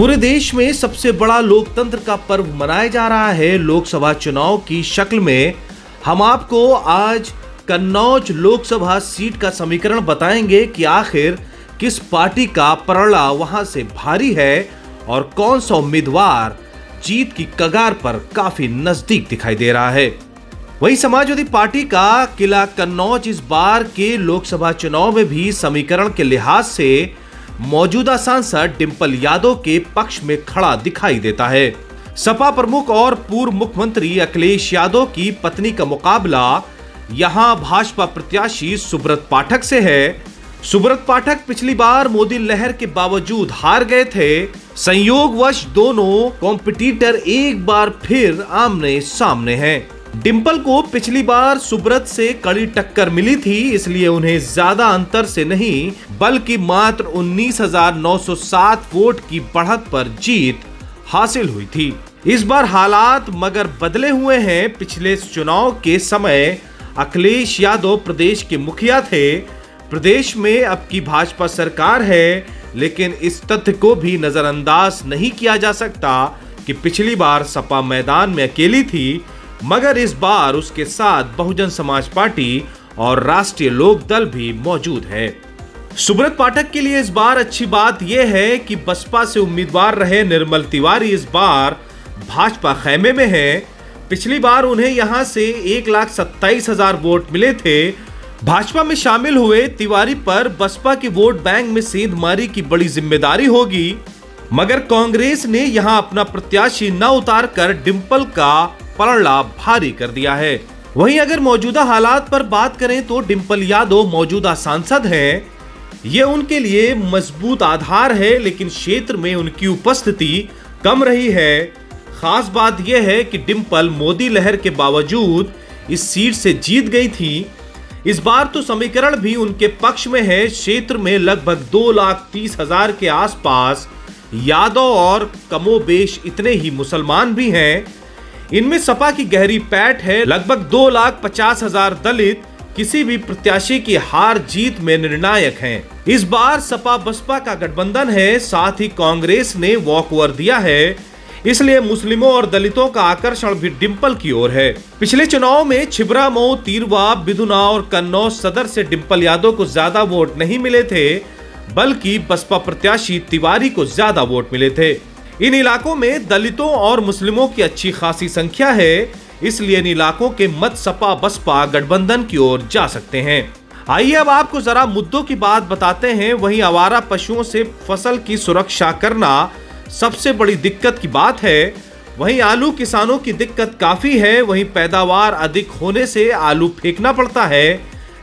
पूरे देश में सबसे बड़ा लोकतंत्र का पर्व मनाया जा रहा है लोकसभा चुनाव की शक्ल में। हम आपको आज कन्नौज लोकसभा सीट का समीकरण बताएंगे कि आखिर किस पार्टी का पलड़ा वहां से भारी है और कौन सा उम्मीदवार जीत की कगार पर काफी नजदीक दिखाई दे रहा है। वहीं समाजवादी पार्टी का किला कन्नौज इस बार के लोकसभा चुनाव में भी समीकरण के लिहाज से मौजूदा सांसद डिंपल यादव के पक्ष में खड़ा दिखाई देता है। सपा प्रमुख और पूर्व मुख्यमंत्री अखिलेश यादव की पत्नी का मुकाबला यहां भाजपा प्रत्याशी सुब्रत पाठक से है। सुब्रत पाठक पिछली बार मोदी लहर के बावजूद हार गए थे। संयोगवश दोनों कॉम्पिटिटर एक बार फिर आमने सामने हैं। डिंपल को पिछली बार सुब्रत से कड़ी टक्कर मिली थी, इसलिए उन्हें ज्यादा अंतर से नहीं बल्कि मात्र 19,907 वोट की बढ़त पर जीत हासिल हुई थी। इस बार हालात मगर बदले हुए हैं। पिछले चुनाव के समय अखिलेश यादव प्रदेश के मुखिया थे। प्रदेश में अब की भाजपा सरकार है, लेकिन इस तथ्य को भी नजरअंदाज नहीं किया जा सकता कि पिछली बार सपा मैदान में अकेली थी, मगर इस बार उसके साथ बहुजन समाज पार्टी और राष्ट्रीय लोक दल भी मौजूद है। सुब्रत पाठक के लिए इस बार अच्छी बात यह है कि बसपा से उम्मीदवार रहे निर्मल तिवारी इस बार भाजपा खेमे में है। पिछली बार उन्हें यहां से 1,27,000 वोट मिले थे। भाजपा में शामिल हुए तिवारी पर बसपा के वोट बैंक में सेंधमारी की बड़ी जिम्मेदारी होगी, मगर कांग्रेस ने यहां अपना प्रत्याशी न उतार कर डिंपल का पलड़ा भारी कर दिया है। वहीं अगर मौजूदा हालात पर बात करें तो डिंपल यादव मौजूदा सांसद हैं। ये उनके लिए मजबूत आधार है, लेकिन क्षेत्र में उनकी उपस्थिति कम रही है। खास बात यह है कि डिंपल मोदी लहर के बावजूद इस सीट से जीत गई थी। इस बार तो समीकरण भी उनके पक्ष में है। क्षेत्र में लगभग 2,30,000 के आसपास यादव और कमोबेश इतने ही मुसलमान भी हैं। इनमें सपा की गहरी पैठ है। लगभग 2,50,000 दलित किसी भी प्रत्याशी की हार जीत में निर्णायक हैं। इस बार सपा बसपा का गठबंधन है, साथ ही कांग्रेस ने वॉकओवर दिया है, इसलिए मुस्लिमों और दलितों का आकर्षण भी डिंपल की ओर है। पिछले चुनाव में छिबरा, मऊ, तिरवा, बिधुना और कन्नौज सदर से डिंपल यादव को ज्यादा वोट नहीं मिले थे, बल्कि बसपा प्रत्याशी तिवारी को ज्यादा वोट मिले थे। इन इलाकों में दलितों और मुस्लिमों की अच्छी खासी संख्या है, इसलिए इन इलाकों के मत सपा बसपा गठबंधन की ओर जा सकते हैं। आइए अब आपको जरा मुद्दों की बात बताते हैं। वहीं आवारा पशुओं से फसल की सुरक्षा करना सबसे बड़ी दिक्कत की बात है। वहीं आलू किसानों की दिक्कत काफी है। वहीं पैदावार अधिक होने से आलू फेंकना पड़ता है।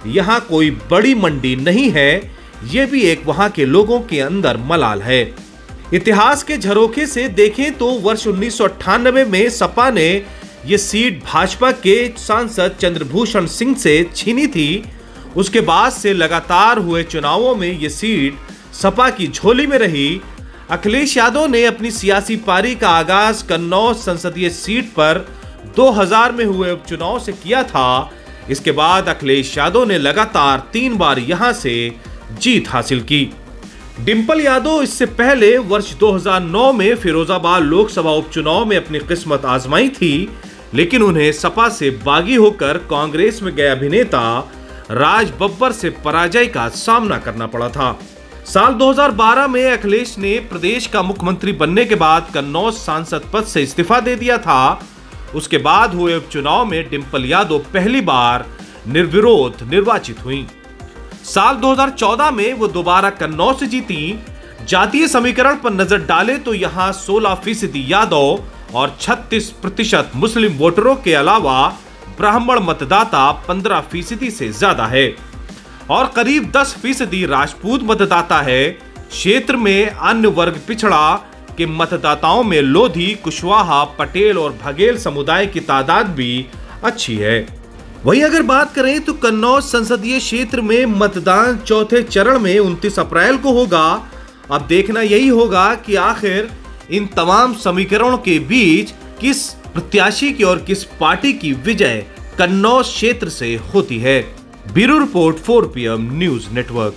यहाँ कोई बड़ी मंडी नहीं है, ये भी एक वहाँ के लोगों के अंदर मलाल है। इतिहास के झरोखे से देखें तो वर्ष 1998 में सपा ने ये सीट भाजपा के सांसद चंद्रभूषण सिंह से छीनी थी। उसके बाद से लगातार हुए चुनावों में ये सीट सपा की झोली में रही। अखिलेश यादव ने अपनी सियासी पारी का आगाज कन्नौज संसदीय सीट पर 2000 में हुए उपचुनाव से किया था। इसके बाद अखिलेश यादव ने लगातार 3 बार यहां से जीत हासिल की। डिंपल यादव इससे पहले वर्ष 2009 में फिरोजाबाद लोकसभा उपचुनाव में अपनी किस्मत आजमाई थी, लेकिन उन्हें सपा से बागी होकर कांग्रेस में गए अभिनेता राज बब्बर से पराजय का सामना करना पड़ा था। साल 2012 में अखिलेश ने प्रदेश का मुख्यमंत्री बनने के बाद कन्नौज सांसद पद से इस्तीफा दे दिया था। उसके बाद हुए उपचुनाव में डिंपल यादव पहली बार निर्विरोध निर्वाचित हुई। साल 2014 में वो दोबारा कन्नौज से जीती। जातीय समीकरण पर नजर डाले तो यहाँ 16% यादव और 36% मुस्लिम वोटरों के अलावा ब्राह्मण मतदाता 15% से ज्यादा है और करीब 10% राजपूत मतदाता है। क्षेत्र में अन्य वर्ग पिछड़ा के मतदाताओं में लोधी, कुशवाहा, पटेल और बघेल समुदाय की तादाद भी अच्छी है। वहीं अगर बात करें तो कन्नौज संसदीय क्षेत्र में मतदान चौथे चरण में 29 अप्रैल को होगा। अब देखना यही होगा कि आखिर इन तमाम समीकरणों के बीच किस प्रत्याशी की और किस पार्टी की विजय कन्नौज क्षेत्र से होती है। Bureau report 4 PM news network.